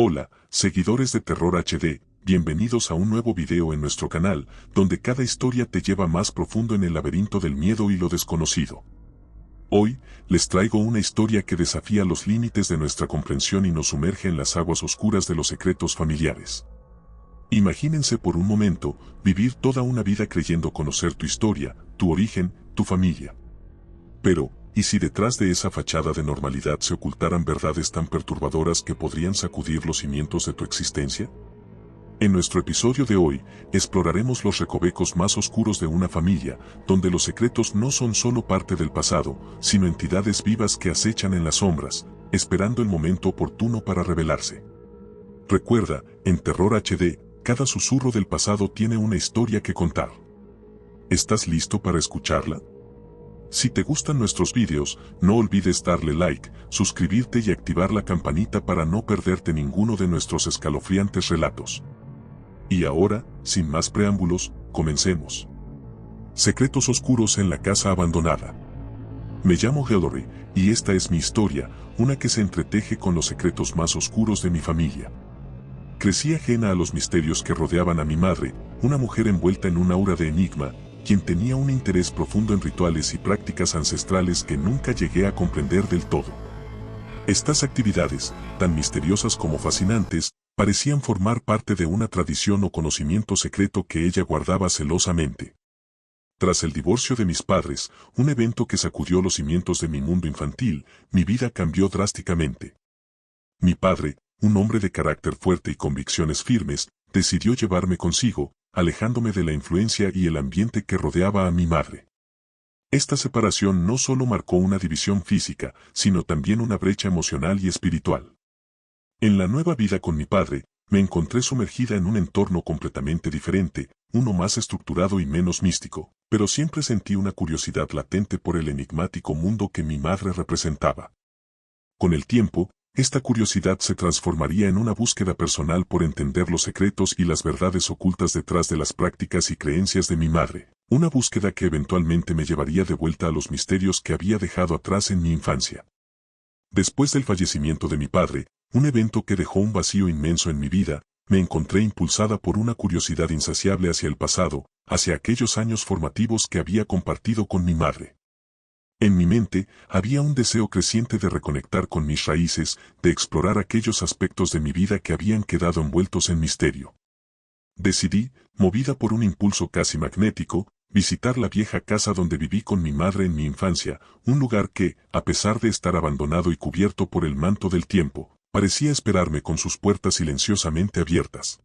Hola, seguidores de Terror HD, bienvenidos a un nuevo video en nuestro canal, donde cada historia te lleva más profundo en el laberinto del miedo y lo desconocido. Hoy, les traigo una historia que desafía los límites de nuestra comprensión y nos sumerge en las aguas oscuras de los secretos familiares. Imagínense por un momento, vivir toda una vida creyendo conocer tu historia, tu origen, tu familia. Pero, ¿y si detrás de esa fachada de normalidad se ocultaran verdades tan perturbadoras que podrían sacudir los cimientos de tu existencia? En nuestro episodio de hoy, exploraremos los recovecos más oscuros de una familia, donde los secretos no son solo parte del pasado, sino entidades vivas que acechan en las sombras, esperando el momento oportuno para revelarse. Recuerda, en Terror HD, cada susurro del pasado tiene una historia que contar. ¿Estás listo para escucharla? Si te gustan nuestros vídeos, no olvides darle like, suscribirte y activar la campanita para no perderte ninguno de nuestros escalofriantes relatos. Y ahora, sin más preámbulos, comencemos. Secretos oscuros en la casa abandonada. Me llamo Hilary, y esta es mi historia, una que se entreteje con los secretos más oscuros de mi familia. Crecí ajena a los misterios que rodeaban a mi madre, una mujer envuelta en un aura de enigma, quien tenía un interés profundo en rituales y prácticas ancestrales que nunca llegué a comprender del todo. Estas actividades, tan misteriosas como fascinantes, parecían formar parte de una tradición o conocimiento secreto que ella guardaba celosamente. Tras el divorcio de mis padres, un evento que sacudió los cimientos de mi mundo infantil, mi vida cambió drásticamente. Mi padre, un hombre de carácter fuerte y convicciones firmes, decidió llevarme consigo, alejándome de la influencia y el ambiente que rodeaba a mi madre. Esta separación no solo marcó una división física, sino también una brecha emocional y espiritual. En la nueva vida con mi padre, me encontré sumergida en un entorno completamente diferente, uno más estructurado y menos místico, pero siempre sentí una curiosidad latente por el enigmático mundo que mi madre representaba. Con el tiempo, esta curiosidad se transformaría en una búsqueda personal por entender los secretos y las verdades ocultas detrás de las prácticas y creencias de mi madre, una búsqueda que eventualmente me llevaría de vuelta a los misterios que había dejado atrás en mi infancia. Después del fallecimiento de mi padre, un evento que dejó un vacío inmenso en mi vida, me encontré impulsada por una curiosidad insaciable hacia el pasado, hacia aquellos años formativos que había compartido con mi madre. En mi mente había un deseo creciente de reconectar con mis raíces, de explorar aquellos aspectos de mi vida que habían quedado envueltos en misterio. Decidí, movida por un impulso casi magnético, visitar la vieja casa donde viví con mi madre en mi infancia, un lugar que, a pesar de estar abandonado y cubierto por el manto del tiempo, parecía esperarme con sus puertas silenciosamente abiertas.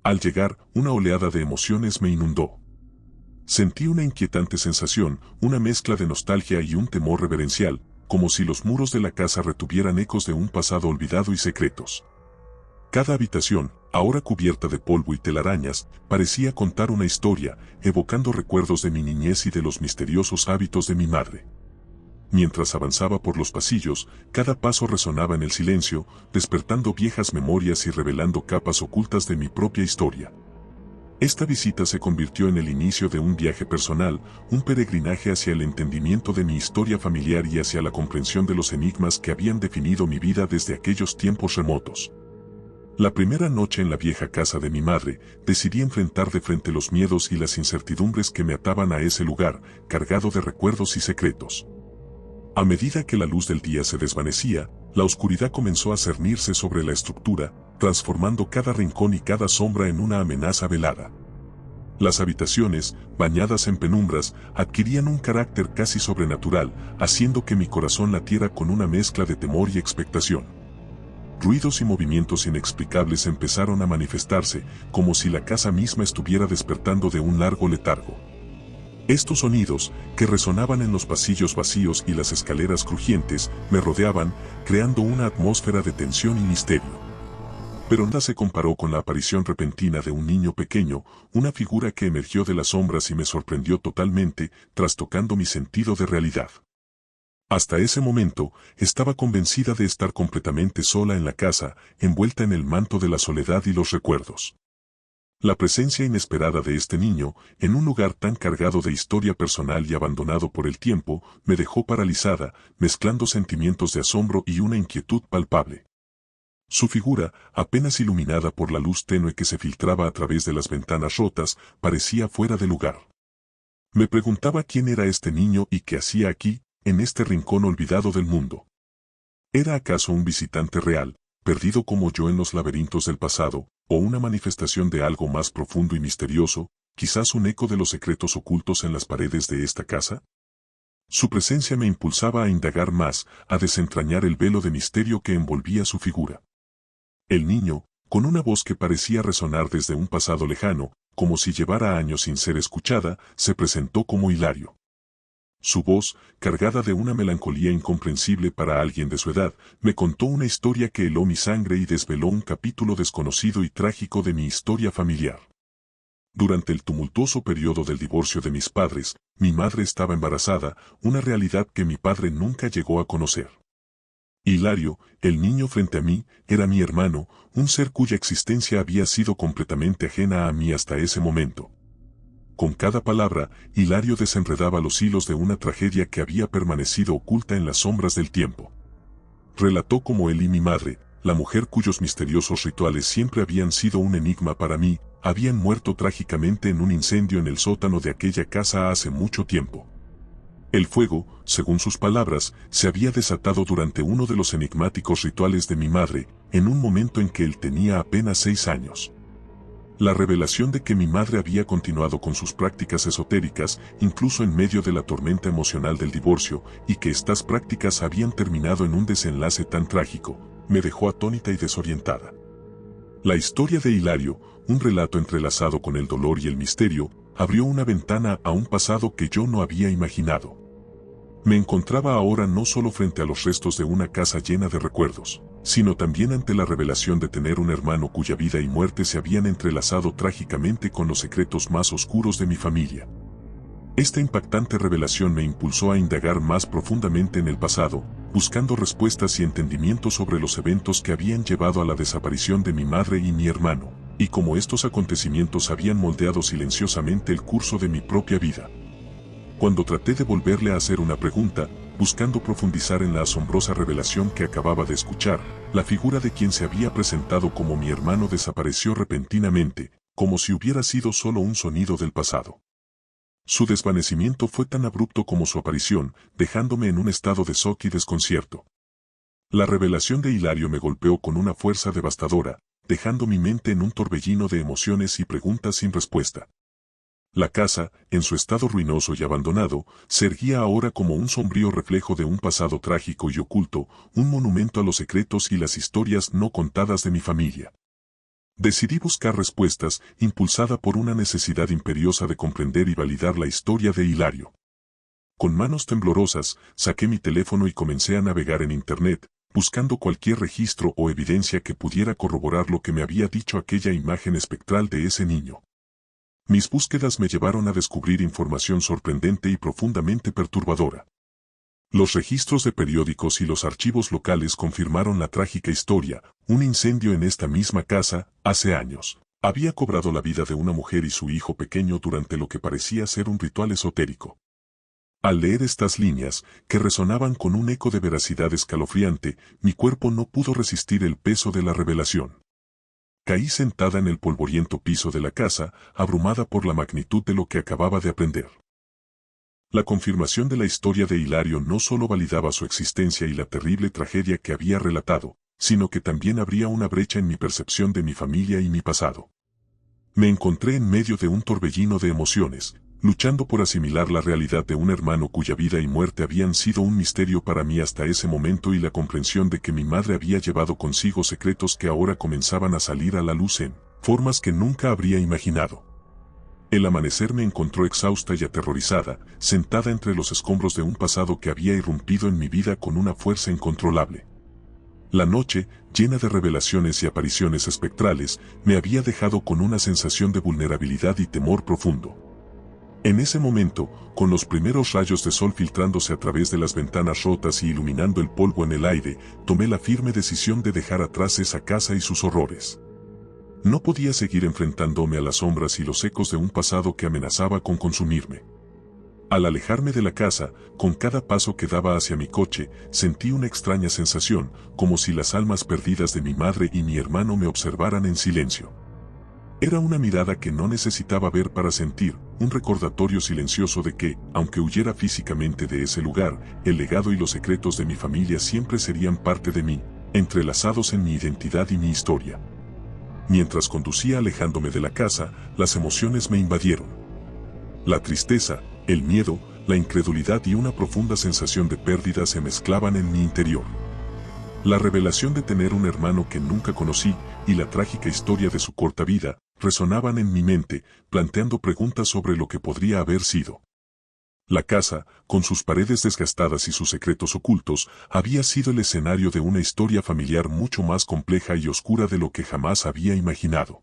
Al llegar, una oleada de emociones me inundó. Sentí una inquietante sensación, una mezcla de nostalgia y un temor reverencial, como si los muros de la casa retuvieran ecos de un pasado olvidado y secretos. Cada habitación, ahora cubierta de polvo y telarañas, parecía contar una historia, evocando recuerdos de mi niñez y de los misteriosos hábitos de mi madre. Mientras avanzaba por los pasillos, cada paso resonaba en el silencio, despertando viejas memorias y revelando capas ocultas de mi propia historia. Esta visita se convirtió en el inicio de un viaje personal, un peregrinaje hacia el entendimiento de mi historia familiar y hacia la comprensión de los enigmas que habían definido mi vida desde aquellos tiempos remotos. La primera noche en la vieja casa de mi madre, decidí enfrentar de frente los miedos y las incertidumbres que me ataban a ese lugar, cargado de recuerdos y secretos. A medida que la luz del día se desvanecía, la oscuridad comenzó a cernirse sobre la estructura, transformando cada rincón y cada sombra en una amenaza velada. Las habitaciones, bañadas en penumbras, adquirían un carácter casi sobrenatural, haciendo que mi corazón latiera con una mezcla de temor y expectación. Ruidos y movimientos inexplicables empezaron a manifestarse, como si la casa misma estuviera despertando de un largo letargo. Estos sonidos, que resonaban en los pasillos vacíos y las escaleras crujientes, me rodeaban, creando una atmósfera de tensión y misterio. Pero nada se comparó con la aparición repentina de un niño pequeño, una figura que emergió de las sombras y me sorprendió totalmente, trastocando mi sentido de realidad. Hasta ese momento, estaba convencida de estar completamente sola en la casa, envuelta en el manto de la soledad y los recuerdos. La presencia inesperada de este niño, en un lugar tan cargado de historia personal y abandonado por el tiempo, me dejó paralizada, mezclando sentimientos de asombro y una inquietud palpable. Su figura, apenas iluminada por la luz tenue que se filtraba a través de las ventanas rotas, parecía fuera de lugar. Me preguntaba quién era este niño y qué hacía aquí, en este rincón olvidado del mundo. ¿Era acaso un visitante real, perdido como yo en los laberintos del pasado, o una manifestación de algo más profundo y misterioso, quizás un eco de los secretos ocultos en las paredes de esta casa? Su presencia me impulsaba a indagar más, a desentrañar el velo de misterio que envolvía su figura. El niño, con una voz que parecía resonar desde un pasado lejano, como si llevara años sin ser escuchada, se presentó como Hilario. Su voz, cargada de una melancolía incomprensible para alguien de su edad, me contó una historia que heló mi sangre y desveló un capítulo desconocido y trágico de mi historia familiar. Durante el tumultuoso periodo del divorcio de mis padres, mi madre estaba embarazada, una realidad que mi padre nunca llegó a conocer. Hilario, el niño frente a mí, era mi hermano, un ser cuya existencia había sido completamente ajena a mí hasta ese momento. Con cada palabra, Hilario desenredaba los hilos de una tragedia que había permanecido oculta en las sombras del tiempo. Relató cómo él y mi madre, la mujer cuyos misteriosos rituales siempre habían sido un enigma para mí, habían muerto trágicamente en un incendio en el sótano de aquella casa hace mucho tiempo. El fuego, según sus palabras, se había desatado durante uno de los enigmáticos rituales de mi madre, en un momento en que él tenía apenas 6 años. La revelación de que mi madre había continuado con sus prácticas esotéricas, incluso en medio de la tormenta emocional del divorcio, y que estas prácticas habían terminado en un desenlace tan trágico, me dejó atónita y desorientada. La historia de Hilario, un relato entrelazado con el dolor y el misterio, abrió una ventana a un pasado que yo no había imaginado. Me encontraba ahora no solo frente a los restos de una casa llena de recuerdos, sino también ante la revelación de tener un hermano cuya vida y muerte se habían entrelazado trágicamente con los secretos más oscuros de mi familia. Esta impactante revelación me impulsó a indagar más profundamente en el pasado, buscando respuestas y entendimiento sobre los eventos que habían llevado a la desaparición de mi madre y mi hermano, y cómo estos acontecimientos habían moldeado silenciosamente el curso de mi propia vida. Cuando traté de volverle a hacer una pregunta, buscando profundizar en la asombrosa revelación que acababa de escuchar, la figura de quien se había presentado como mi hermano desapareció repentinamente, como si hubiera sido solo un sonido del pasado. Su desvanecimiento fue tan abrupto como su aparición, dejándome en un estado de shock y desconcierto. La revelación de Hilario me golpeó con una fuerza devastadora, dejando mi mente en un torbellino de emociones y preguntas sin respuesta. La casa, en su estado ruinoso y abandonado, se erguía ahora como un sombrío reflejo de un pasado trágico y oculto, un monumento a los secretos y las historias no contadas de mi familia. Decidí buscar respuestas, impulsada por una necesidad imperiosa de comprender y validar la historia de Hilario. Con manos temblorosas, saqué mi teléfono y comencé a navegar en Internet, buscando cualquier registro o evidencia que pudiera corroborar lo que me había dicho aquella imagen espectral de ese niño. Mis búsquedas me llevaron a descubrir información sorprendente y profundamente perturbadora. Los registros de periódicos y los archivos locales confirmaron la trágica historia. Un incendio en esta misma casa, hace años, había cobrado la vida de una mujer y su hijo pequeño durante lo que parecía ser un ritual esotérico. Al leer estas líneas, que resonaban con un eco de veracidad escalofriante, mi cuerpo no pudo resistir el peso de la revelación. Caí sentada en el polvoriento piso de la casa, abrumada por la magnitud de lo que acababa de aprender. La confirmación de la historia de Hilario no solo validaba su existencia y la terrible tragedia que había relatado, sino que también abría una brecha en mi percepción de mi familia y mi pasado. Me encontré en medio de un torbellino de emociones, luchando por asimilar la realidad de un hermano cuya vida y muerte habían sido un misterio para mí hasta ese momento y la comprensión de que mi madre había llevado consigo secretos que ahora comenzaban a salir a la luz en formas que nunca habría imaginado. El amanecer me encontró exhausta y aterrorizada, sentada entre los escombros de un pasado que había irrumpido en mi vida con una fuerza incontrolable. La noche, llena de revelaciones y apariciones espectrales, me había dejado con una sensación de vulnerabilidad y temor profundo. En ese momento, con los primeros rayos de sol filtrándose a través de las ventanas rotas y iluminando el polvo en el aire, tomé la firme decisión de dejar atrás esa casa y sus horrores. No podía seguir enfrentándome a las sombras y los ecos de un pasado que amenazaba con consumirme. Al alejarme de la casa, con cada paso que daba hacia mi coche, sentí una extraña sensación, como si las almas perdidas de mi madre y mi hermano me observaran en silencio. Era una mirada que no necesitaba ver para sentir, un recordatorio silencioso de que, aunque huyera físicamente de ese lugar, el legado y los secretos de mi familia siempre serían parte de mí, entrelazados en mi identidad y mi historia. Mientras conducía alejándome de la casa, las emociones me invadieron. La tristeza, el miedo, la incredulidad y una profunda sensación de pérdida se mezclaban en mi interior. La revelación de tener un hermano que nunca conocí y la trágica historia de su corta vida resonaban en mi mente, planteando preguntas sobre lo que podría haber sido. La casa, con sus paredes desgastadas y sus secretos ocultos, había sido el escenario de una historia familiar mucho más compleja y oscura de lo que jamás había imaginado.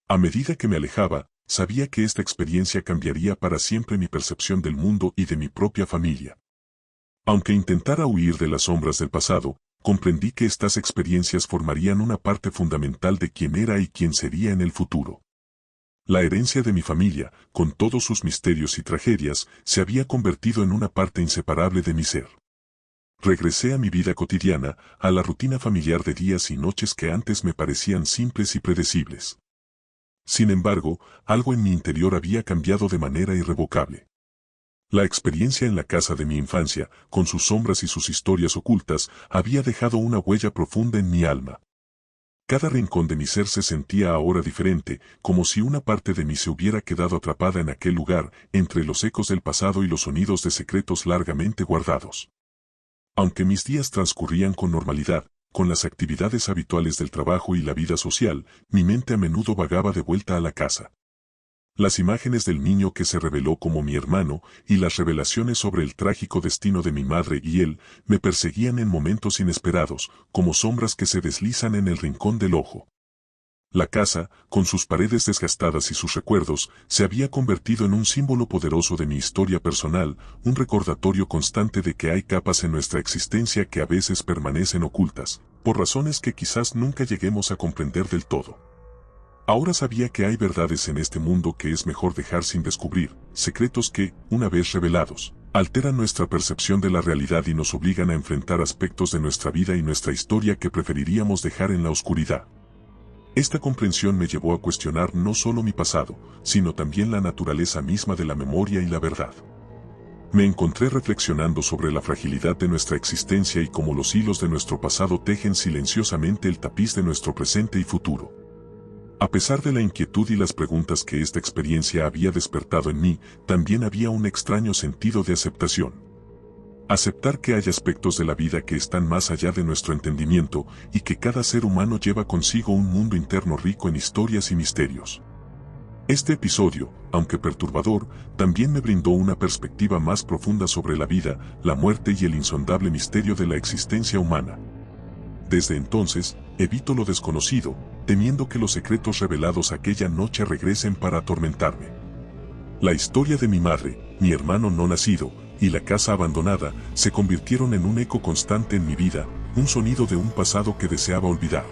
A medida que me alejaba, sabía que esta experiencia cambiaría para siempre mi percepción del mundo y de mi propia familia. Aunque intentara huir de las sombras del pasado, comprendí que estas experiencias formarían una parte fundamental de quién era y quién sería en el futuro. La herencia de mi familia, con todos sus misterios y tragedias, se había convertido en una parte inseparable de mi ser. Regresé a mi vida cotidiana, a la rutina familiar de días y noches que antes me parecían simples y predecibles. Sin embargo, algo en mi interior había cambiado de manera irrevocable. La experiencia en la casa de mi infancia, con sus sombras y sus historias ocultas, había dejado una huella profunda en mi alma. Cada rincón de mi ser se sentía ahora diferente, como si una parte de mí se hubiera quedado atrapada en aquel lugar, entre los ecos del pasado y los sonidos de secretos largamente guardados. Aunque mis días transcurrían con normalidad, con las actividades habituales del trabajo y la vida social, mi mente a menudo vagaba de vuelta a la casa. Las imágenes del niño que se reveló como mi hermano y las revelaciones sobre el trágico destino de mi madre y él me perseguían en momentos inesperados, como sombras que se deslizan en el rincón del ojo. La casa, con sus paredes desgastadas y sus recuerdos, se había convertido en un símbolo poderoso de mi historia personal, un recordatorio constante de que hay capas en nuestra existencia que a veces permanecen ocultas, por razones que quizás nunca lleguemos a comprender del todo. Ahora sabía que hay verdades en este mundo que es mejor dejar sin descubrir, secretos que, una vez revelados, alteran nuestra percepción de la realidad y nos obligan a enfrentar aspectos de nuestra vida y nuestra historia que preferiríamos dejar en la oscuridad. Esta comprensión me llevó a cuestionar no solo mi pasado, sino también la naturaleza misma de la memoria y la verdad. Me encontré reflexionando sobre la fragilidad de nuestra existencia y cómo los hilos de nuestro pasado tejen silenciosamente el tapiz de nuestro presente y futuro. A pesar de la inquietud y las preguntas que esta experiencia había despertado en mí, también había un extraño sentido de aceptación. Aceptar que hay aspectos de la vida que están más allá de nuestro entendimiento y que cada ser humano lleva consigo un mundo interno rico en historias y misterios. Este episodio, aunque perturbador, también me brindó una perspectiva más profunda sobre la vida, la muerte y el insondable misterio de la existencia humana. Desde entonces, evito lo desconocido, temiendo que los secretos revelados aquella noche regresen para atormentarme. La historia de mi madre, mi hermano no nacido, y la casa abandonada, se convirtieron en un eco constante en mi vida, un sonido de un pasado que deseaba olvidar.